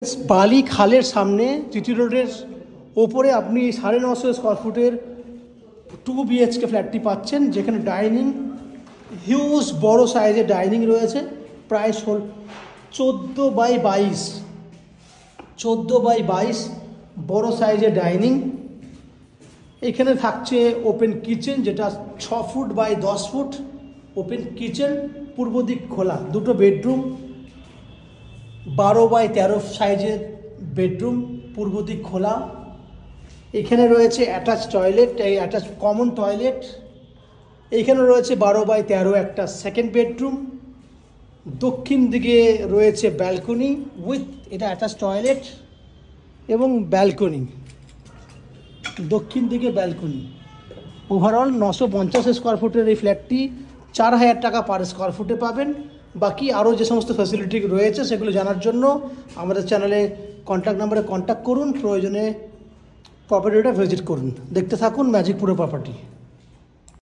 বালি খালের সামনে জিটি রোডের ওপরে আপনি 950 স্কোয়ার ফুটের 2 BHK ফ্ল্যাটটি পাচ্ছেন, যেখানে ডাইনিং হিউজ বড় সাইজের ডাইনিং রয়েছে, প্রায় 14x22 বড় সাইজের ডাইনিং। এখানে থাকছে ওপেন কিচেন, যেটা 6 foot by 10 foot open kitchen, পূর্ব দিক খোলা, দুটো বেডরুম, 12x13 সাইজের বেডরুম, পূর্ব দিক খোলা। এখানে রয়েছে অ্যাটাচ টয়লেট, এই অ্যাটাচ কমন টয়লেট। এইখানে রয়েছে 12x13 একটা সেকেন্ড বেডরুম। দক্ষিণ দিকে রয়েছে ব্যালকনি উইথ এটা অ্যাটাচ টয়লেট এবং ব্যালকনি, দক্ষিণ দিকে ব্যালকনি। ওভারঅল 950 স্কোয়ার ফুটের এই ফ্ল্যাটটি 4000 টাকা পার স্কোয়ার ফুটে পাবেন। বাকি আরও যে সমস্ত ফ্যাসিলিটি রয়েছে সেগুলো জানার জন্য আমাদের চ্যানেলে কন্ট্যাক্ট নাম্বারে কন্ট্যাক্ট করুন, প্রয়োজনে প্রপার্টিটা ভিজিট করুন। দেখতে থাকুন ম্যাজিকপুরে প্রপার্টি।